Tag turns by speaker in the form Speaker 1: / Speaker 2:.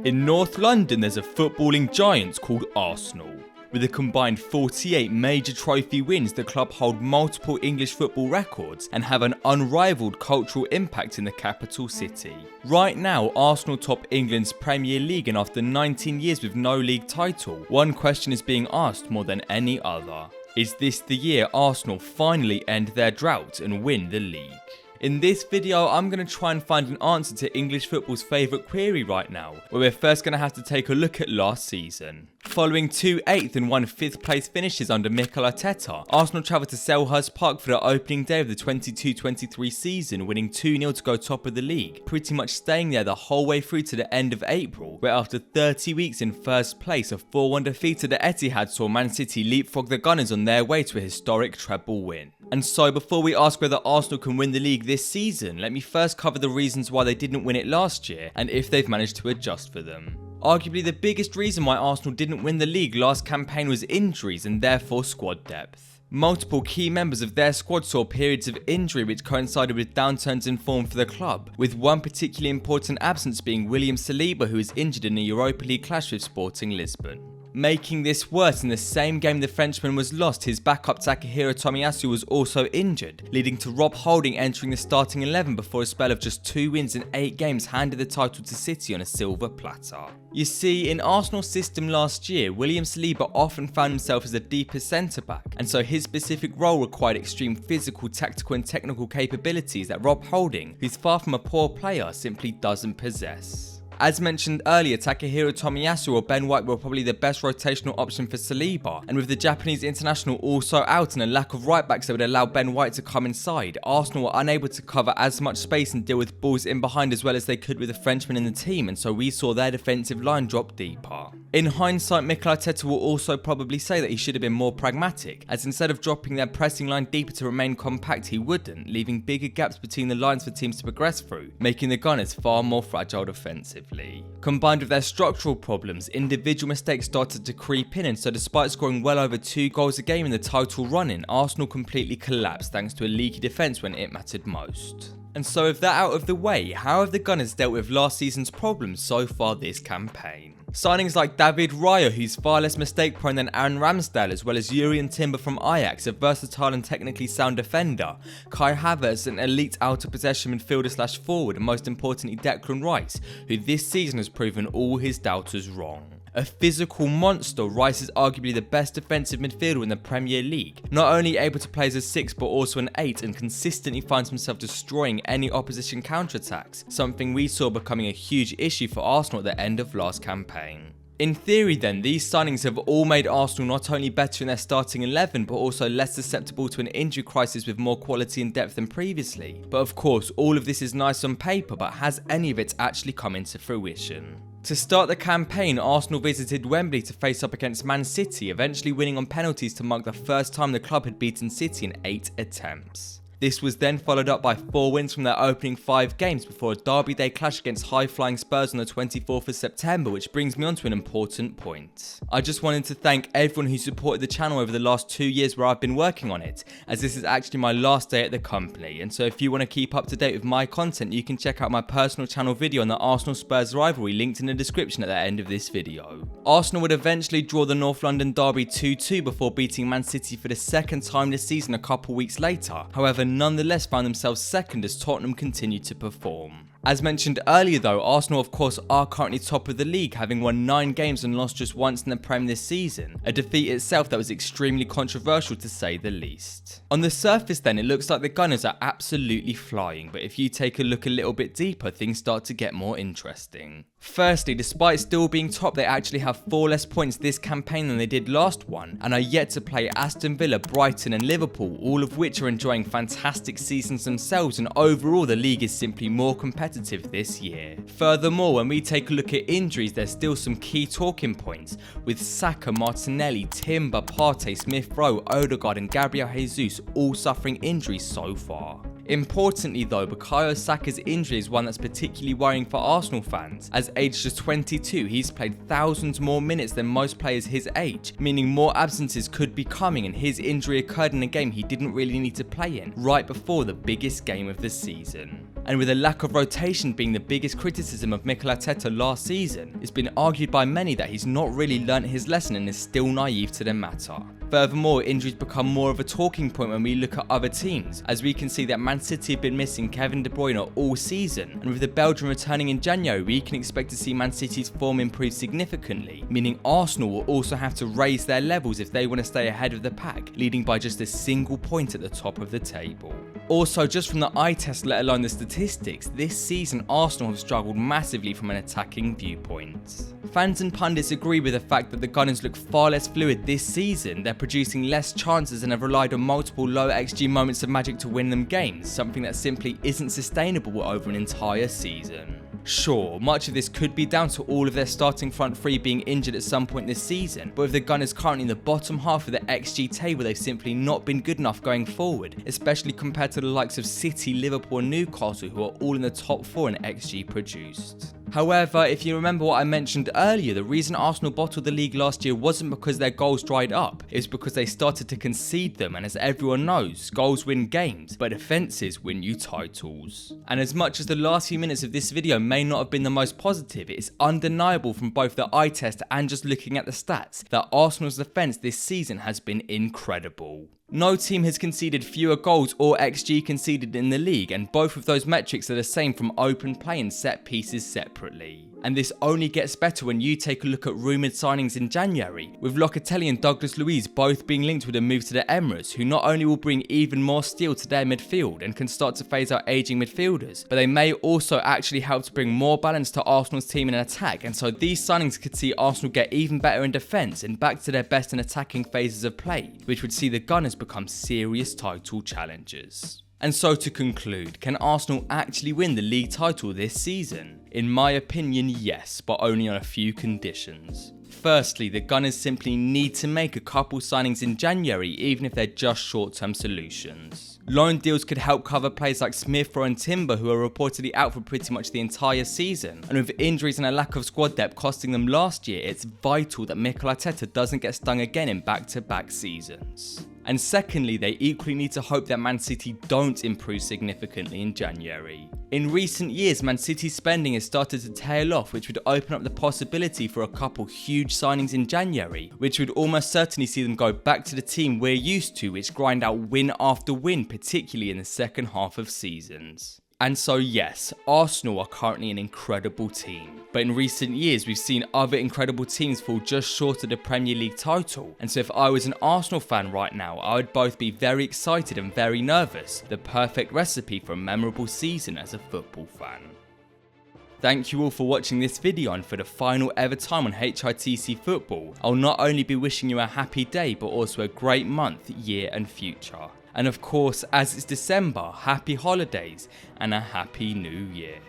Speaker 1: In North London, there's a footballing giant called Arsenal. With a combined 48 major trophy wins, the club hold multiple English football records and have an unrivaled cultural impact in the capital city. Right now, Arsenal top England's Premier League, and after 19 years with no league title, one question is being asked more than any other. Is this the year Arsenal finally end their drought and win the league? In this video, I'm going to try and find an answer to English football's favourite query right now, where we're first going to have to take a look at last season. Following 2 8th and 1 5th place finishes under Mikel Arteta, Arsenal travelled to Selhurst Park for the opening day of the 22-23 season, winning 2-0 to go top of the league, pretty much staying there the whole way through to the end of April, where after 30 weeks in first place, a 4-1 defeat at the Etihad saw Man City leapfrog the Gunners on their way to a historic treble win. And so before we ask whether Arsenal can win the league this season, let me first cover the reasons why they didn't win it last year and if they've managed to adjust for them. Arguably the biggest reason why Arsenal didn't win the league last campaign was injuries and therefore squad depth. Multiple key members of their squad saw periods of injury which coincided with downturns in form for the club, with one particularly important absence being William Saliba, who was injured in a Europa League clash with Sporting Lisbon. Making this worse, in the same game the Frenchman was lost, his backup Takahiro Tomiyasu was also injured, leading to Rob Holding entering the starting 11 before a spell of just 2 wins in 8 games handed the title to City on a silver platter. You see, in Arsenal's system last year, William Saliba often found himself as a deeper centre-back, and so his specific role required extreme physical, tactical and technical capabilities that Rob Holding, who's far from a poor player, simply doesn't possess. As mentioned earlier, Takahiro Tomiyasu or Ben White were probably the best rotational option for Saliba, and with the Japanese international also out and a lack of right backs that would allow Ben White to come inside, Arsenal were unable to cover as much space and deal with balls in behind as well as they could with the Frenchman in the team, and so we saw their defensive line drop deeper. In hindsight, Mikel Arteta will also probably say that he should have been more pragmatic, as instead of dropping their pressing line deeper to remain compact, he wouldn't, leaving bigger gaps between the lines for teams to progress through, making the Gunners far more fragile defensively. Combined with their structural problems, individual mistakes started to creep in, and so despite scoring well over 2 goals a game in the title run-in, Arsenal completely collapsed thanks to a leaky defence when it mattered most. And so with that out of the way, how have the Gunners dealt with last season's problems so far this campaign? Signings like David Raya, who's far less mistake prone than Aaron Ramsdale, as well as Jurrien Timber from Ajax, a versatile and technically sound defender, Kai Havertz, an elite out of possession midfielder / forward, and most importantly Declan Rice, who this season has proven all his doubters wrong. A physical monster, Rice is arguably the best defensive midfielder in the Premier League, not only able to play as a 6 but also an 8, and consistently finds himself destroying any opposition counterattacks, something we saw becoming a huge issue for Arsenal at the end of last campaign. In theory then, these signings have all made Arsenal not only better in their starting 11 but also less susceptible to an injury crisis with more quality and depth than previously. But of course, all of this is nice on paper, but has any of it actually come into fruition? To start the campaign, Arsenal visited Wembley to face up against Man City, eventually winning on penalties to mark the first time the club had beaten City in 8 attempts. This was then followed up by 4 wins from their opening 5 games before a Derby Day clash against high-flying Spurs on the 24th of September, which brings me on to an important point. I just wanted to thank everyone who supported the channel over the last 2 years where I've been working on it, as this is actually my last day at the company, and so if you want to keep up to date with my content, you can check out my personal channel video on the Arsenal-Spurs rivalry linked in the description at the end of this video. Arsenal would eventually draw the North London derby 2-2 before beating Man City for the second time this season a couple weeks later, however nonetheless found themselves second as Tottenham continued to perform. As mentioned earlier though, Arsenal of course are currently top of the league, having won 9 games and lost just once in the Prem this season, a defeat itself that was extremely controversial to say the least. On the surface then, it looks like the Gunners are absolutely flying, but if you take a look a little bit deeper, things start to get more interesting. Firstly, despite still being top, they actually have 4 less points this campaign than they did last one, and are yet to play Aston Villa, Brighton and Liverpool, all of which are enjoying fantastic seasons themselves, and overall the league is simply more competitive this year. Furthermore, when we take a look at injuries, there's still some key talking points, with Saka, Martinelli, Timber, Partey, Smith Rowe, Odegaard and Gabriel Jesus all suffering injuries so far. Importantly though, Bukayo Saka's injury is one that's particularly worrying for Arsenal fans, as aged just 22, he's played thousands more minutes than most players his age, meaning more absences could be coming, and his injury occurred in a game he didn't really need to play in, right before the biggest game of the season. And with a lack of rotation being the biggest criticism of Mikel Arteta last season, it's been argued by many that he's not really learnt his lesson and is still naive to the matter. Furthermore, injuries become more of a talking point when we look at other teams, as we can see that Man City have been missing Kevin De Bruyne all season, and with the Belgian returning in January, we can expect to see Man City's form improve significantly, meaning Arsenal will also have to raise their levels if they want to stay ahead of the pack, leading by just a single point at the top of the table. Also, just from the eye test, let alone the statistics, this season Arsenal have struggled massively from an attacking viewpoint. Fans and pundits agree with the fact that the Gunners look far less fluid this season. They're producing less chances and have relied on multiple low XG moments of magic to win them games, something that simply isn't sustainable over an entire season. Sure, much of this could be down to all of their starting front three being injured at some point this season, but with the Gunners currently in the bottom half of the XG table, they've simply not been good enough going forward, especially compared to the likes of City, Liverpool and Newcastle, who are all in the top 4 in XG produced. However, if you remember what I mentioned earlier, the reason Arsenal bottled the league last year wasn't because their goals dried up, it was because they started to concede them, and as everyone knows, goals win games, but defences win you titles. And as much as the last few minutes of this video may not have been the most positive, it is undeniable from both the eye test and just looking at the stats that Arsenal's defence this season has been incredible. No team has conceded fewer goals or XG conceded in the league, and both of those metrics are the same from open play and set pieces separately. And this only gets better when you take a look at rumoured signings in January, with Locatelli and Douglas Luiz both being linked with a move to the Emirates, who not only will bring even more steel to their midfield and can start to phase out ageing midfielders, but they may also actually help to bring more balance to Arsenal's team in attack, and so these signings could see Arsenal get even better in defence and back to their best in attacking phases of play, which would see the Gunners become serious title challengers. And so to conclude, can Arsenal actually win the league title this season? In my opinion, yes, but only on a few conditions. Firstly, the Gunners simply need to make a couple signings in January, even if they're just short-term solutions. Loan deals could help cover players like Smith Rowe and Timber, who are reportedly out for pretty much the entire season, and with injuries and a lack of squad depth costing them last year, it's vital that Mikel Arteta doesn't get stung again in back-to-back seasons. And secondly, they equally need to hope that Man City don't improve significantly in January. In recent years, Man City's spending has started to tail off, which would open up the possibility for a couple huge signings in January, which would almost certainly see them go back to the team we're used to, which grind out win after win, particularly in the second half of seasons. And so yes, Arsenal are currently an incredible team, but in recent years we've seen other incredible teams fall just short of the Premier League title, and so if I was an Arsenal fan right now, I would both be very excited and very nervous, the perfect recipe for a memorable season as a football fan. Thank you all for watching this video, and for the final ever time on HITC Football, I'll not only be wishing you a happy day but also a great month, year and future. And of course, as it's December, happy holidays and a happy new year.